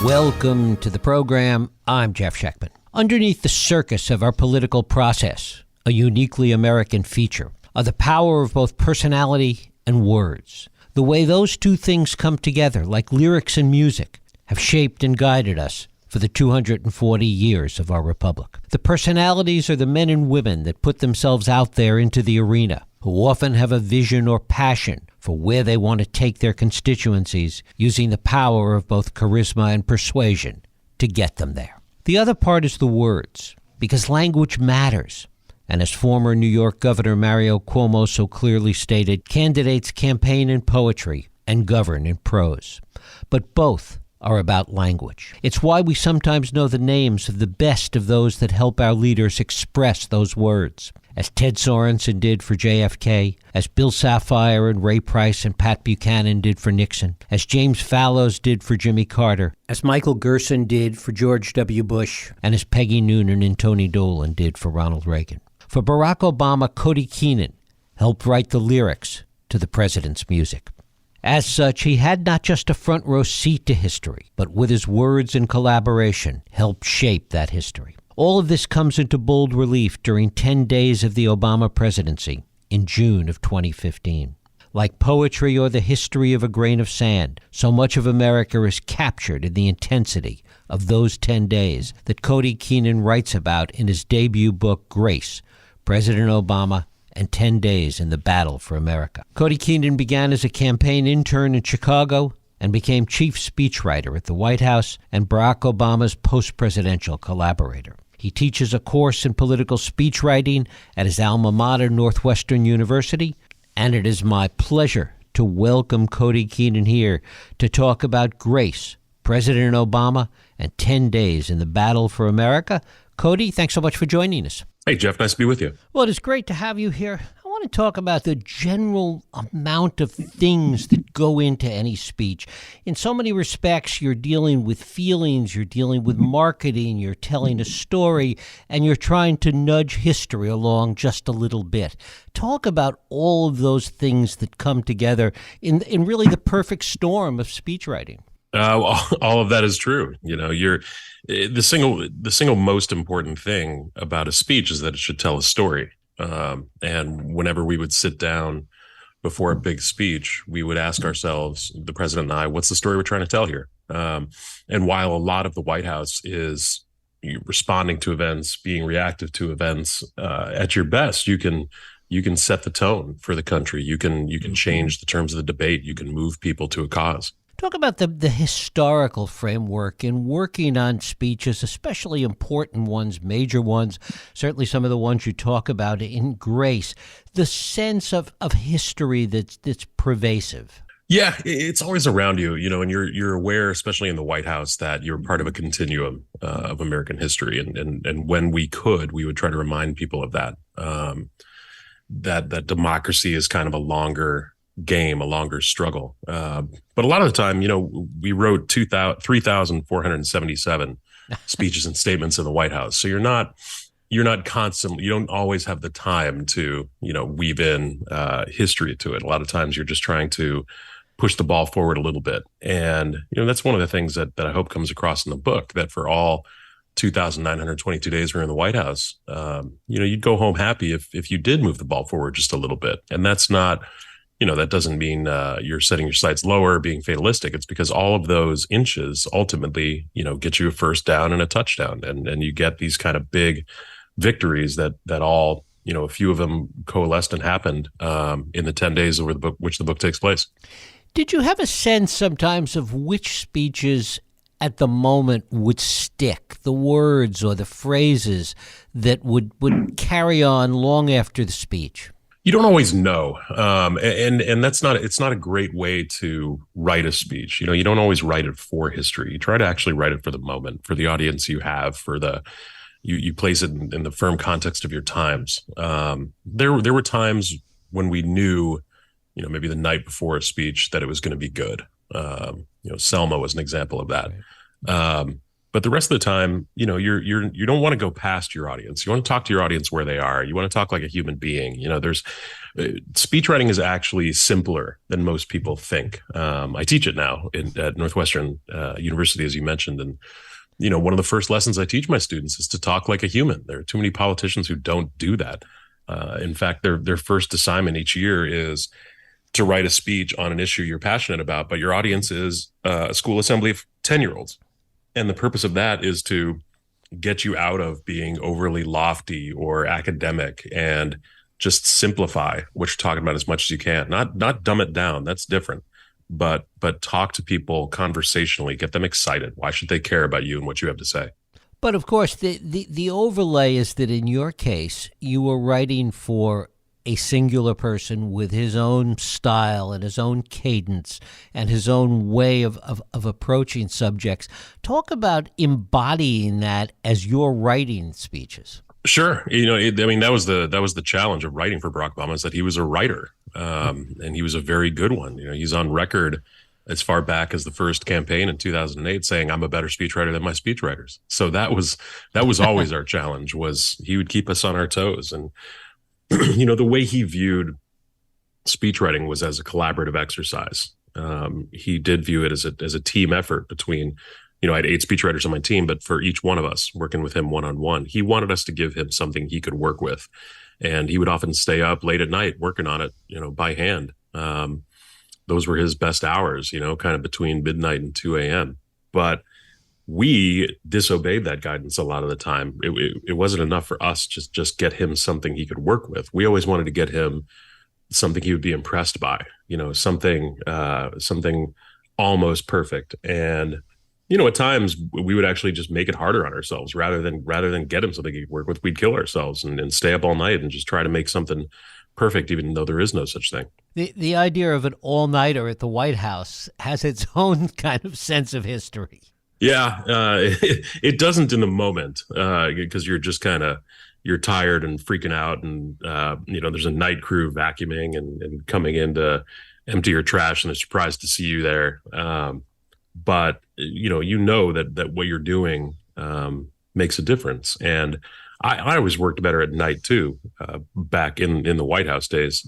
Welcome to the program. I'm Jeff Schechtman. Underneath the circus of our political process, a uniquely American feature, are the power of both personality and words. The way those two things come together, like lyrics and music, have shaped and guided us for the 240 years of our republic. The personalities are the men and women that put themselves out there into the arena, who often have a vision or passion for where they want to take their constituencies, using the power of both charisma and persuasion to get them there. The other part is the words, because language matters. And as former New York Governor Mario Cuomo so clearly stated, candidates campaign in poetry and govern in prose. But both are about language. It's why we sometimes know the names of the best of those that help our leaders express those words, as Ted Sorensen did for JFK, as Bill Safire and Ray Price and Pat Buchanan did for Nixon, as James Fallows did for Jimmy Carter, as Michael Gerson did for George W. Bush, and as Peggy Noonan and Tony Dolan did for Ronald Reagan. For Barack Obama, Cody Keenan helped write the lyrics to the president's music. As such, he had not just a front row seat to history, but with his words and collaboration, helped shape that history. All of this comes into bold relief during 10 days of the Obama presidency in June of 2015. Like poetry or the history of a grain of sand, so much of America is captured in the intensity of those 10 days that Cody Keenan writes about in his debut book, Grace, President Obama and 10 Days in the Battle for America. Cody Keenan began as a campaign intern in Chicago and became chief speechwriter at the White House and Barack Obama's post-presidential collaborator. He teaches a course in political speech writing at his alma mater, Northwestern University, and it is my pleasure to welcome Cody Keenan here to talk about Grace, President Obama, and 10 Days in the Battle for America. Cody, thanks so much for joining us. Hey, Jeff, nice to be with you. Well, it is great to have you here. I want to talk about the general amount of things that go into any speech. In so many respects, you're dealing with feelings, you're dealing with marketing, you're telling a story, and you're trying to nudge history along just a little bit. Talk about all of those things that come together in really the perfect storm of speech writing. All of that is true. You know, the single most important thing about a speech is that it should tell a story. And whenever we would sit down before a big speech, we would ask ourselves, the president and I, what's the story we're trying to tell here? And while a lot of the White House is responding to events, being reactive to events, at your best, you can set the tone for the country. You can change the terms of the debate. You can move people to a cause. Talk about the historical framework in working on speeches, especially important ones, major ones, certainly some of the ones you talk about in Grace, the sense of history that's pervasive. Yeah, it's always around you, and you're aware, especially in the White House, that you're part of a continuum of American history. And when we could, we would try to remind people of that, that democracy is kind of a longer game, a longer struggle. But a lot of the time, we wrote 3,477 speeches and statements in the White House. So you're not constantly, you don't always have the time to, weave in history to it. A lot of times you're just trying to push the ball forward a little bit. And, that's one of the things that I hope comes across in the book, that for all 2,922 days we're in the White House, you'd go home happy if you did move the ball forward just a little bit. And that's not, that doesn't mean you're setting your sights lower, being fatalistic. It's because all of those inches ultimately, get you a first down and a touchdown. And you get these kind of big victories that all, a few of them coalesced and happened in the 10 days over which the book takes place. Did you have a sense sometimes of which speeches at the moment would stick, the words or the phrases that would carry on long after the speech? You don't always know. And it's not a great way to write a speech. You don't always write it for history. You try to actually write it for the moment, for the audience you have, you place it in the firm context of your times. There were times when we knew, maybe the night before a speech that it was going to be good. Selma was an example of that. But the rest of the time, you don't want to go past your audience. You want to talk to your audience where they are. You want to talk like a human being. There's speech writing is actually simpler than most people think. I teach it now at Northwestern University, as you mentioned, and one of the first lessons I teach my students is to talk like a human. There are too many politicians who don't do that. In fact, their first assignment each year is to write a speech on an issue you're passionate about, but your audience is a school assembly of 10-year-olds. And the purpose of that is to get you out of being overly lofty or academic and just simplify what you're talking about as much as you can. Not dumb it down. That's different. But talk to people conversationally, get them excited. Why should they care about you and what you have to say? But of course, the overlay is that in your case, you were writing for a singular person with his own style and his own cadence and his own way of approaching subjects. Talk about embodying that as you're writing speeches. Sure. That was the challenge of writing for Barack Obama, is that he was a writer, and he was a very good one. He's on record as far back as the first campaign in 2008 saying, "I'm a better speechwriter than my speechwriters." So that was always our challenge, was he would keep us on our toes. And the way he viewed speechwriting was as a collaborative exercise. He did view it as a team effort between, I had 8 speechwriters on my team, but for each one of us working with him one-on-one, he wanted us to give him something he could work with. And he would often stay up late at night working on it, by hand. Those were his best hours, kind of between midnight and 2 a.m. But we disobeyed that guidance a lot of the time. It wasn't enough for us to just get him something he could work with. We always wanted to get him something he would be impressed by, something almost perfect. And, at times we would actually just make it harder on ourselves rather than get him something he could work with. We'd kill ourselves and stay up all night and just try to make something perfect, even though there is no such thing. The idea of an all-nighter at the White House has its own kind of sense of history. Yeah, it doesn't in the moment, because you're just you're tired and freaking out, and there's a night crew vacuuming and coming in to empty your trash, and they're surprised to see you there. But that what you're doing makes a difference. And I always worked better at night too. Back in the White House days,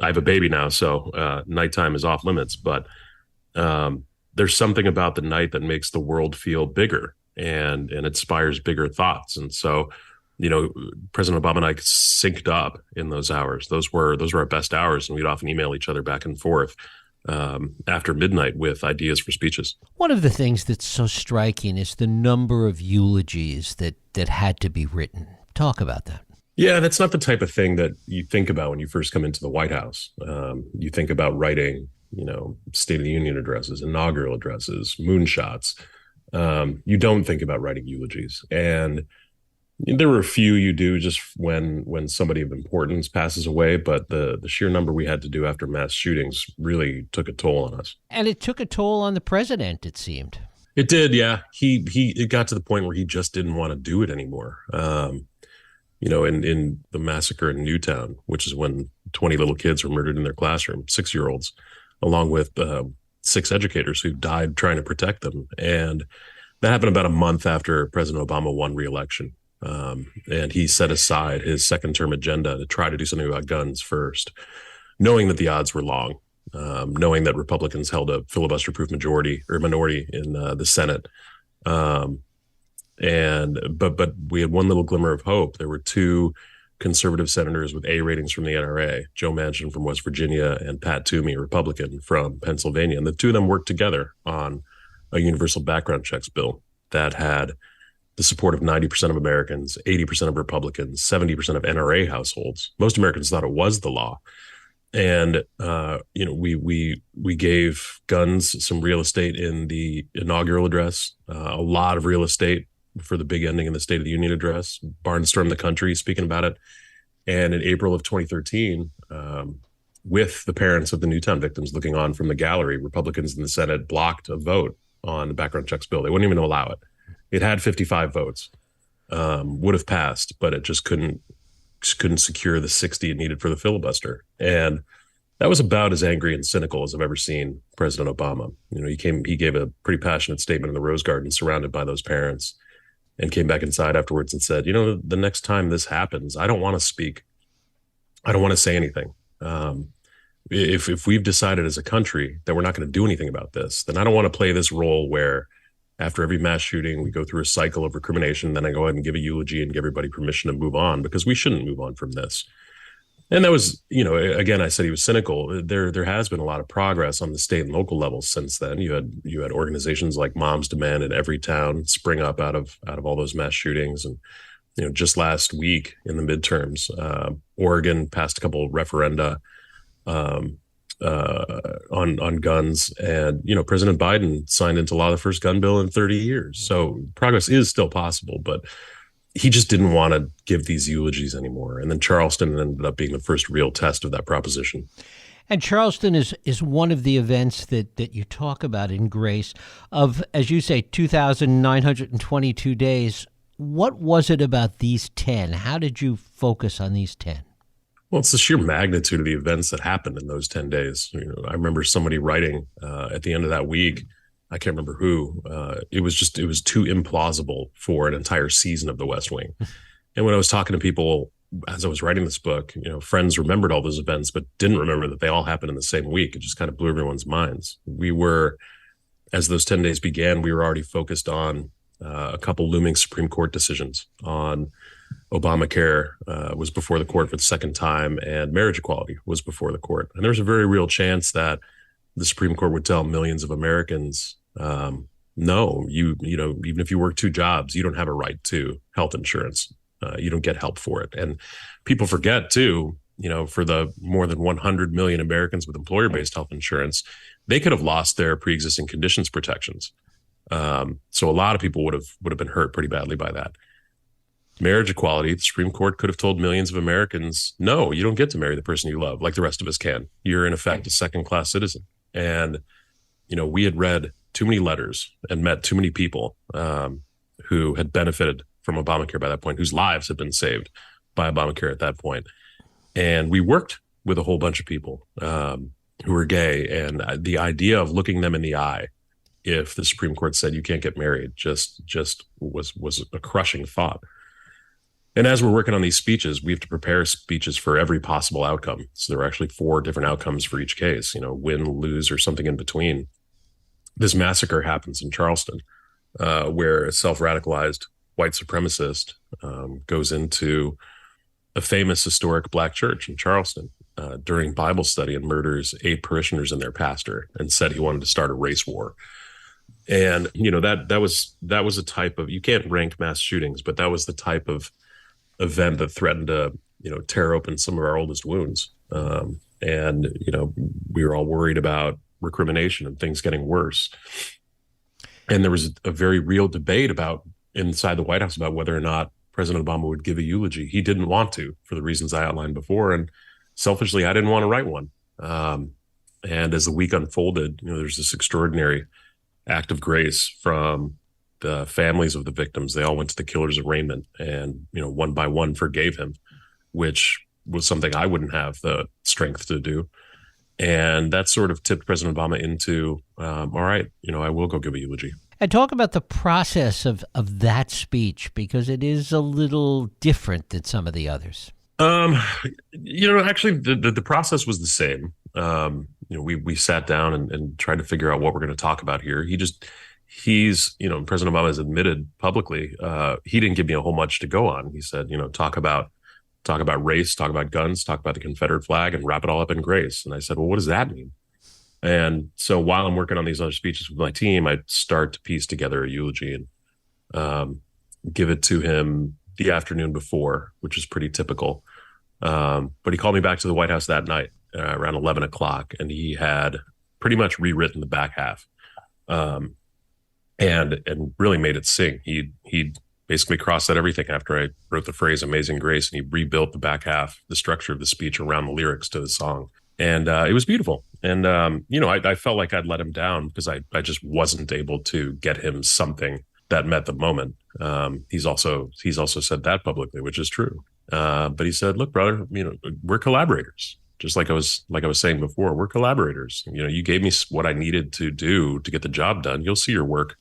I have a baby now, so nighttime is off limits. But there's something about the night that makes the world feel bigger and inspires bigger thoughts. And so, President Obama and I synced up in those hours. Those were our best hours, and we'd often email each other back and forth after midnight with ideas for speeches. One of the things that's so striking is the number of eulogies that had to be written. Talk about that. Yeah, that's not the type of thing that you think about when you first come into the White House. You think about writing, State of the Union addresses, inaugural addresses, moonshots. You don't think about writing eulogies. And there were a few you do just when somebody of importance passes away, but the sheer number we had to do after mass shootings really took a toll on us. And it took a toll on the president, it seemed. It did, yeah. It got to the point where he just didn't want to do it anymore. In the massacre in Newtown, which is when 20 little kids were murdered in their classroom, 6-year-olds, along with 6 educators who died trying to protect them. And that happened about a month after President Obama won re-election. And he set aside his second-term agenda to try to do something about guns first, knowing that the odds were long, knowing that Republicans held a filibuster-proof minority in the Senate. But we had one little glimmer of hope. There were 2 conservative senators with A ratings from the NRA, Joe Manchin from West Virginia and Pat Toomey, Republican from Pennsylvania. And the 2 of them worked together on a universal background checks bill that had the support of 90% of Americans, 80% of Republicans, 70% of NRA households. Most Americans thought it was the law. And, we gave guns some real estate in the inaugural address, a lot of real estate for the big ending in the State of the Union address, barnstormed the country speaking about it. And in April of 2013, with the parents of the Newtown victims looking on from the gallery, Republicans in the Senate blocked a vote on the background checks bill. They wouldn't even allow it. It had 55 votes, would have passed, but it just couldn't secure the 60 it needed for the filibuster. And That was about as angry and cynical as I've ever seen President Obama. He gave a pretty passionate statement in the Rose Garden, surrounded by those parents, and came back inside afterwards and said, the next time this happens, I don't want to speak. I don't want to say anything. If we've decided as a country that we're not going to do anything about this, then I don't want to play this role where after every mass shooting, we go through a cycle of recrimination. Then I go ahead and give a eulogy and give everybody permission to move on, because we shouldn't move on from this. And that was, again, I said he was cynical. There has been a lot of progress on the state and local levels since then. You had organizations like Moms Demand in every town spring up out of all those mass shootings. And just last week in the midterms, Oregon passed a couple of referenda on guns, and President Biden signed into law the first gun bill in 30 years. So progress is still possible, but he just didn't want to give these eulogies anymore. And then Charleston ended up being the first real test of that proposition. And Charleston is one of the events that you talk about in Grace of, as you say, 2,922 days. What was it about these 10? How did you focus on these 10? Well, it's the sheer magnitude of the events that happened in those 10 days. I remember somebody writing at the end of that week, I can't remember who, it was too implausible for an entire season of The West Wing. And when I was talking to people as I was writing this book, friends remembered all those events, but didn't remember that they all happened in the same week. It just kind of blew everyone's minds. As those 10 days began, we were already focused on a couple looming Supreme Court decisions on Obamacare was before the court for the second time, and marriage equality was before the court. And there was a very real chance that the Supreme Court would tell millions of Americans, no, even if you work two jobs, you don't have a right to health insurance. You don't get help for it. And people forget too, for the more than 100 million Americans with employer-based health insurance, they could have lost their pre-existing conditions protections. So a lot of people would have been hurt pretty badly by that. Marriage equality, the Supreme Court could have told millions of Americans, no, you don't get to marry the person you love like the rest of us can. You're in effect a second-class citizen. And, we had read too many letters and met too many people who had benefited from Obamacare by that point, whose lives had been saved by Obamacare at that point. And we worked with a whole bunch of people who were gay. And the idea of looking them in the eye if the Supreme Court said you can't get married just was a crushing thought. And as we're working on these speeches, we have to prepare speeches for every possible outcome. So there are actually 4 different outcomes for each case, win, lose, or something in between. This massacre happens in Charleston, where a self-radicalized white supremacist goes into a famous historic Black church in Charleston during Bible study and murders 8 parishioners and their pastor, and said he wanted to start a race war. And, that was a type of, you can't rank mass shootings, but that was the type of event that threatened to, tear open some of our oldest wounds. And we were all worried about recrimination and things getting worse. And there was a very real debate inside the White House about whether or not President Obama would give a eulogy. He didn't want to, for the reasons I outlined before. And selfishly, I didn't want to write one. And as the week unfolded, there's this extraordinary act of grace from the families of the victims. They all went to the killer's arraignment and, one by one forgave him, which was something I wouldn't have the strength to do. And that sort of tipped President Obama into, all right, I will go give a eulogy. And talk about the process of that speech, because it is a little different than some of the others. Actually, the process was the same. We sat down and tried to figure out what we're going to talk about here. President Obama has admitted publicly, he didn't give me a whole much to go on. He said, talk about race, talk about guns, talk about the Confederate flag, and wrap it all up in grace. And I said, well, what does that mean? And so while I'm working on these other speeches with my team, I start to piece together a eulogy and give it to him the afternoon before, which is pretty typical. But he called me back to the White House that night around 11 o'clock, and he had pretty much rewritten the back half and really made it sing. He basically crossed out everything after I wrote the phrase "Amazing Grace," and he rebuilt the back half, the structure of the speech around the lyrics to the song. And it was beautiful. And, I felt like I'd let him down because I just wasn't able to get him something that met the moment. He's also said that publicly, which is true. But he said, look, brother, we're collaborators. Just like I was saying before, we're collaborators. You gave me what I needed to do to get the job done. You'll see your work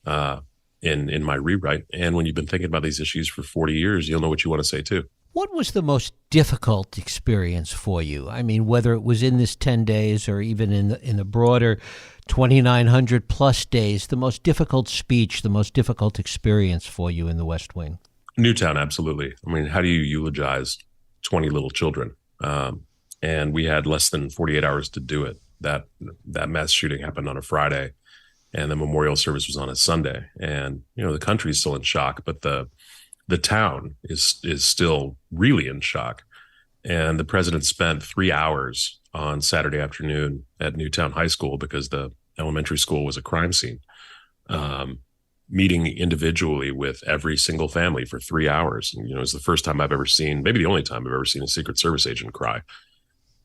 uh, in my rewrite. And when you've been thinking about these issues for 40 years, you'll know what you want to say too. What was the most difficult experience for you? I mean, whether it was in this 10 days or even in the broader 2,900 plus days, the most difficult speech, the most difficult experience for you in the West Wing? Newtown, absolutely. I mean, how do you eulogize 20 little children? And we had less than 48 hours to do it. That mass shooting happened on a Friday, and the memorial service was on a Sunday. And the country's still in shock, but the town is still really in shock. And the president spent 3 hours on Saturday afternoon at Newtown High School, because the elementary school was a crime scene, meeting individually with every single family for 3 hours. And, it was the first time I've ever seen, maybe the only time I've ever seen a Secret Service agent cry.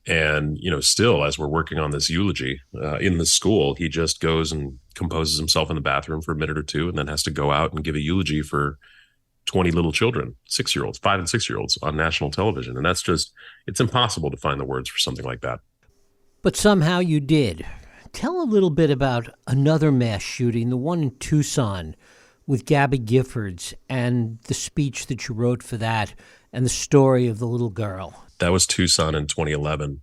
And, still, as we're working on this eulogy in the school, he just goes and composes himself in the bathroom for a minute or two, and then has to go out and give a eulogy for 20 little children, 6-year-olds, 5 and 6-year-olds on national television. And it's impossible to find the words for something like that. But somehow you did. Tell a little bit about another mass shooting, the one in Tucson with Gabby Giffords, and the speech that you wrote for that, and the story of the little girl. That was Tucson in 2011,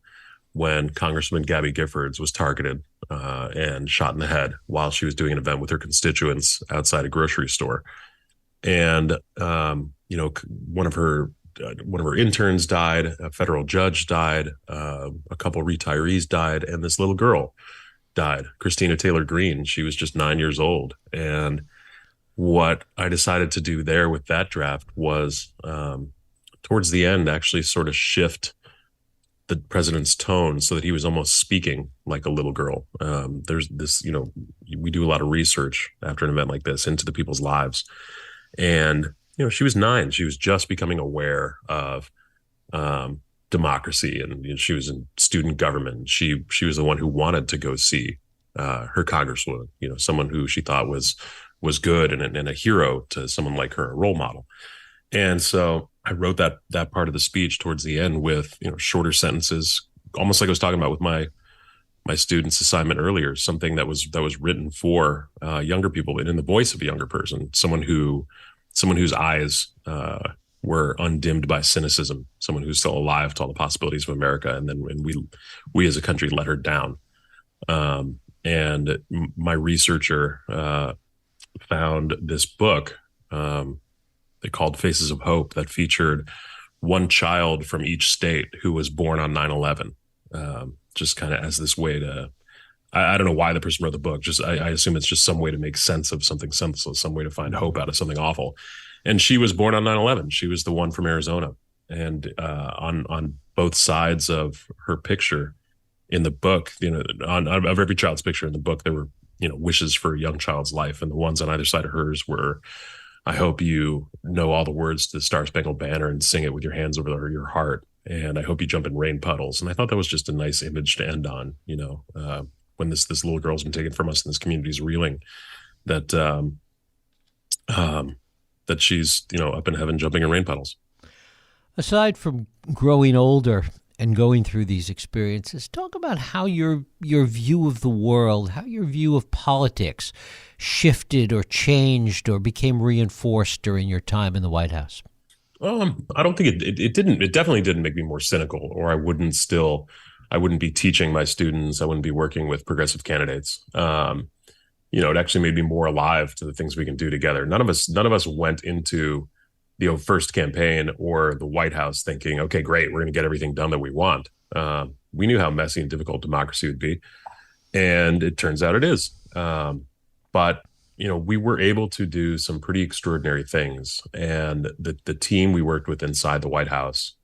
when Congresswoman Gabby Giffords was targeted and shot in the head while she was doing an event with her constituents outside a grocery store. And one of her interns died, a federal judge died, a couple retirees died, and this little girl died, Christina Taylor Greene. She was just 9 years old. And what I decided to do there with that draft was, towards the end, actually sort of shift the president's tone so that he was almost speaking like a little girl. There's this, we do a lot of research after an event like this into the people's lives. And, she was 9. She was just becoming aware of democracy, and she was in student government. She was the one who wanted to go see her congresswoman, someone who she thought was good and a hero to someone like her, a role model. And so I wrote that part of the speech towards the end with shorter sentences, almost like I was talking about with my students' assignment earlier, something that was written for younger people, and in the voice of a younger person, someone whose eyes were undimmed by cynicism, someone who's still alive to all the possibilities of America, and we as a country let her down. And my researcher found this book they called Faces of Hope, that featured one child from each state who was born on 9/11, just kind of as this way to, I don't know why the person wrote the book. I assume it's just some way to make sense of something senseless, some way to find hope out of something awful. And she was born on 9/11. She was the one from Arizona. And on both sides of her picture in the book, of every child's picture in the book, there were, wishes for a young child's life. And the ones on either side of hers were, I hope you know all the words to the Star Spangled Banner and sing it with your hands over your heart. And I hope you jump in rain puddles. And I thought that was just a nice image to end on, when this little girl's been taken from us and this community is reeling, that she's, up in heaven jumping in rain puddles. Aside from growing older and going through these experiences, talk about how your view of the world, how your view of politics shifted or changed or became reinforced during your time in the White House. I don't think it didn't. It definitely didn't make me more cynical, or I wouldn't be teaching my students. I wouldn't be working with progressive candidates. It actually made me more alive to the things we can do together. None of us went into the first campaign or the White House thinking, okay, great, we're going to get everything done that we want. We knew how messy and difficult democracy would be, and it turns out it is. But we were able to do some pretty extraordinary things, and the team we worked with inside the White House,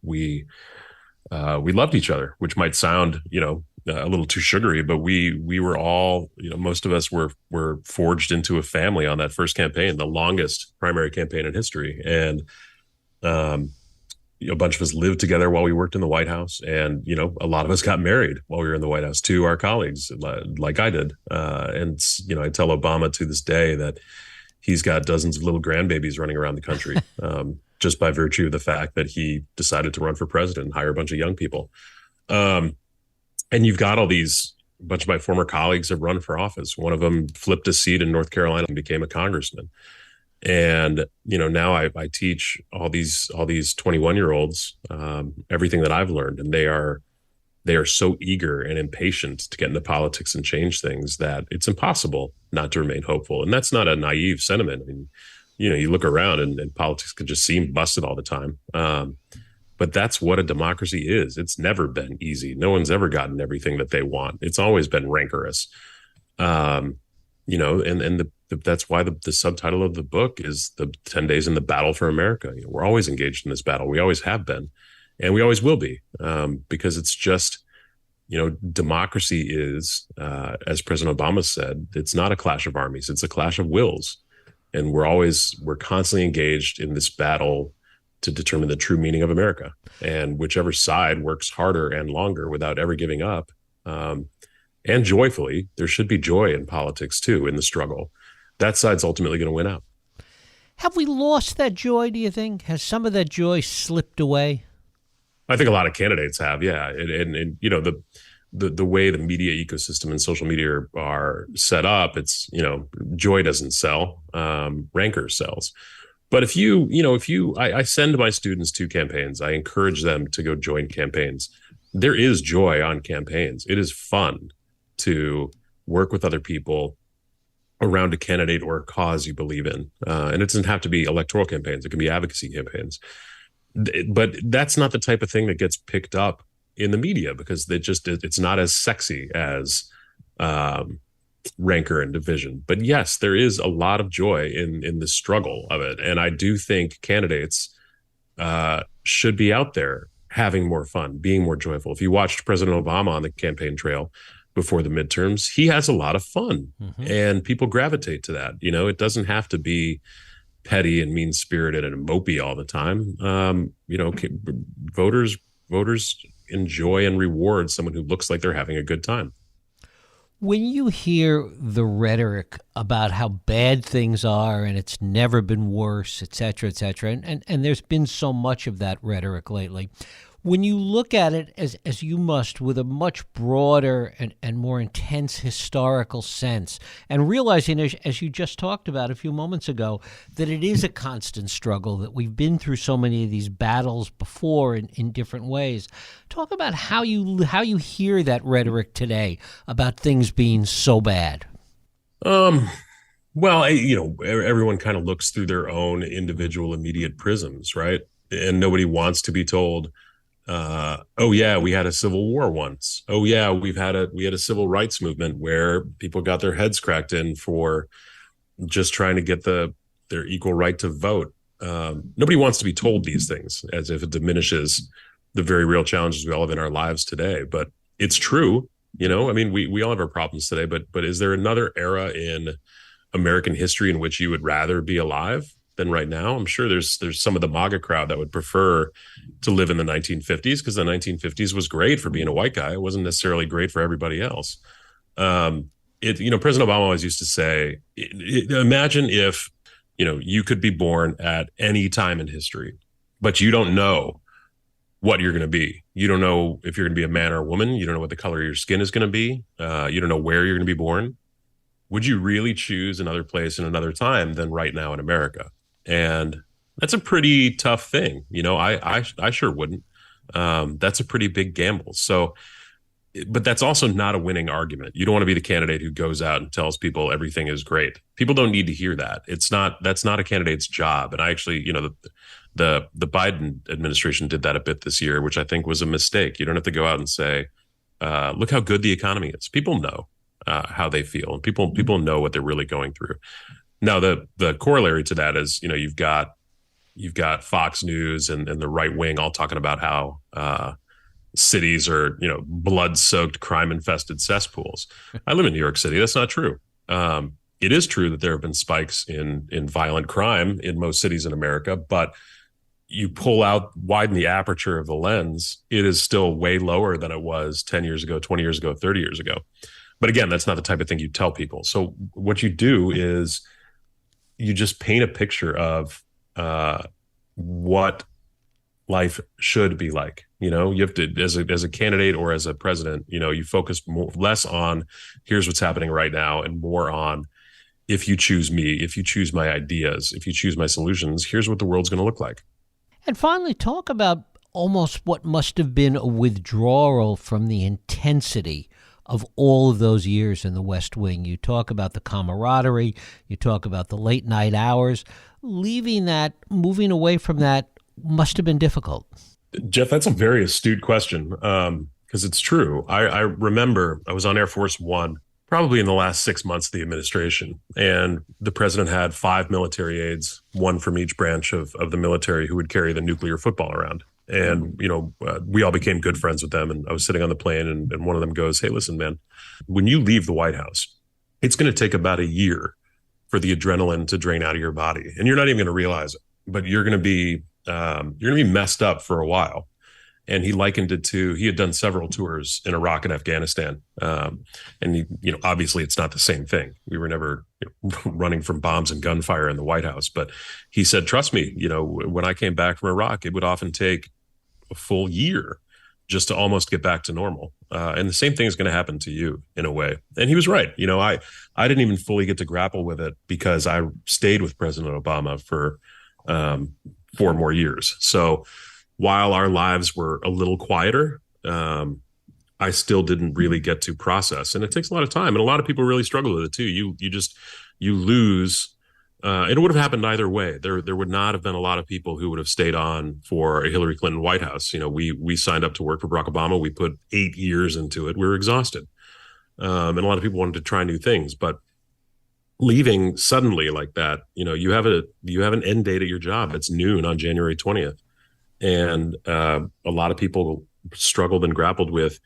we loved each other, which might sound, a little too sugary, but we were all, most of us were forged into a family on that first campaign, the longest primary campaign in history. And a bunch of us lived together while we worked in the White House. And, a lot of us got married while we were in the White House to our colleagues, like I did. And, I tell Obama to this day that he's got dozens of little grandbabies running around the country. just by virtue of the fact that he decided to run for president and hire a bunch of young people. Um, and you've got a bunch of my former colleagues have run for office. One of them flipped a seat in North Carolina and became a congressman. And, now I teach all these 21-year-olds, everything that I've learned, and they are so eager and impatient to get into politics and change things that it's impossible not to remain hopeful. And that's not a naive sentiment. I mean, you look around and politics can just seem busted all the time. But that's what a democracy is. It's never been easy. No one's ever gotten everything that they want. It's always been rancorous. That's why the subtitle of the book is the 10 Days in the Battle for America. We're always engaged in this battle. We always have been, and we always will be, because it's just, democracy is, as President Obama said, it's not a clash of armies. It's a clash of wills. And we're constantly engaged in this battle to determine the true meaning of America. And whichever side works harder and longer without ever giving up, and joyfully, there should be joy in politics too, in the struggle. That side's ultimately going to win out. Have we lost that joy, do you think? Has some of that joy slipped away? I think a lot of candidates have, yeah. And the way the media ecosystem and social media are set up, it's, joy doesn't sell, rancor sells. But I send my students to campaigns. I encourage them to go join campaigns. There is joy on campaigns. It is fun to work with other people around a candidate or a cause you believe in. And it doesn't have to be electoral campaigns. It can be advocacy campaigns. But that's not the type of thing that gets picked up in the media, because it's not as sexy as rancor and division. But yes, there is a lot of joy in the struggle of it. And I do think candidates should be out there having more fun, being more joyful. If you watched President Obama on the campaign trail before the midterms, he has a lot of fun, and people gravitate to that. It doesn't have to be petty and mean-spirited and mopey all the time. Voters enjoy and reward someone who looks like they're having a good time. When you hear the rhetoric about how bad things are and it's never been worse, et cetera, and there's been so much of that rhetoric lately, when you look at it as you must, with a much broader and more intense historical sense, and realizing, as you just talked about a few moments ago, that it is a constant struggle, that we've been through so many of these battles before in different ways, talk about how you hear that rhetoric today about things being so bad. Well, everyone kind of looks through their own individual immediate prisms, right? And nobody wants to be told, oh yeah, we had a civil war once. Oh yeah, we had a civil rights movement where people got their heads cracked in for just trying to get their equal right to vote. Nobody wants to be told these things, as if it diminishes the very real challenges we all have in our lives today. But it's true, I mean, we all have our problems today, but is there another era in American history in which you would rather be alive than right now? I'm sure there's some of the MAGA crowd that would prefer to live in the 1950s, because the 1950s was great for being a white guy. It wasn't necessarily great for everybody else. President Obama always used to say, imagine if, you could be born at any time in history, but you don't know what you're going to be. You don't know if you're going to be a man or a woman. You don't know what the color of your skin is going to be. You don't know where you're going to be born. Would you really choose another place in another time than right now in America? And that's a pretty tough thing. I sure wouldn't. That's a pretty big gamble. So, but that's also not a winning argument. You don't want to be the candidate who goes out and tells people everything is great. People don't need to hear that. That's not a candidate's job. And I actually, the Biden administration did that a bit this year, which I think was a mistake. You don't have to go out and say, look how good the economy is. People know how they feel, and people know what they're really going through. Now, the corollary to that is, you've got Fox News and the right wing all talking about how cities are, blood-soaked, crime-infested cesspools. I live in New York City. That's not true. It is true that there have been spikes in violent crime in most cities in America, but you widen the aperture of the lens, it is still way lower than it was 10 years ago, 20 years ago, 30 years ago. But again, that's not the type of thing you tell people. So what you do is you just paint a picture of what life should be like. You have to, as a candidate or as a president, you focus less on here's what's happening right now and more on if you choose me, if you choose my ideas, if you choose my solutions, here's what the world's going to look like. And finally, talk about almost what must have been a withdrawal from the intensity of all of those years in the West Wing. You talk about the camaraderie, you talk about the late night hours. Leaving that, moving away from that must have been difficult. Jeff, that's a very astute question, because it's true. I remember I was on Air Force One, probably in the last 6 months of the administration, and the president had 5 military aides, one from each branch of the military, who would carry the nuclear football around. And, we all became good friends with them. And I was sitting on the plane and one of them goes, "Hey, listen, man, when you leave the White House, it's going to take about a year for the adrenaline to drain out of your body. And you're not even going to realize it, but you're going to be messed up for a while." And he likened it to, he had done several tours in Iraq and Afghanistan. And obviously it's not the same thing. We were never running from bombs and gunfire in the White House, but he said, trust me, when I came back from Iraq, it would often take a full year just to almost get back to normal. And the same thing is going to happen to you in a way. And he was right. I didn't even fully get to grapple with it because I stayed with President Obama for 4 more years. So while our lives were a little quieter, I still didn't really get to process. And it takes a lot of time. And a lot of people really struggle with it too. You lose. It would have happened either way. There would not have been a lot of people who would have stayed on for a Hillary Clinton White House. We signed up to work for Barack Obama. We put 8 years into it. We were exhausted. And a lot of people wanted to try new things, but leaving suddenly like that, you have an end date at your job. It's noon on January 20th. And a lot of people struggled and grappled with,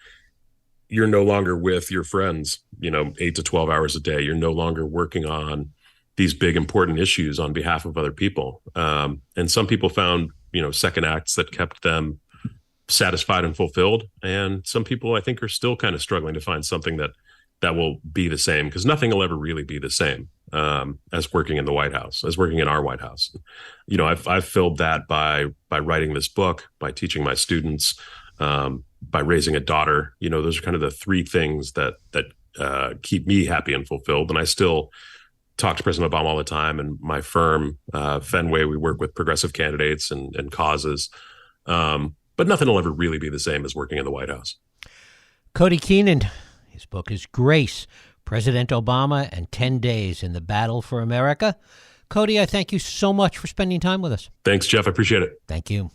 you're no longer with your friends, 8 to 12 hours a day. You're no longer working on these big, important issues on behalf of other people. And some people found, second acts that kept them satisfied and fulfilled. And some people, I think, are still kind of struggling to find something that will be the same, because nothing will ever really be the same as working in the White House, as working in our White House. I've filled that by writing this book, by teaching my students, by raising a daughter. Those are kind of the 3 things that keep me happy and fulfilled. And I still talk to President Obama all the time, and my firm, Fenway, we work with progressive candidates and causes. But nothing will ever really be the same as working in the White House. Cody Keenan, his book is Grace, President Obama and 10 Days in the Battle for America. Cody, I thank you so much for spending time with us. Thanks, Jeff. I appreciate it. Thank you.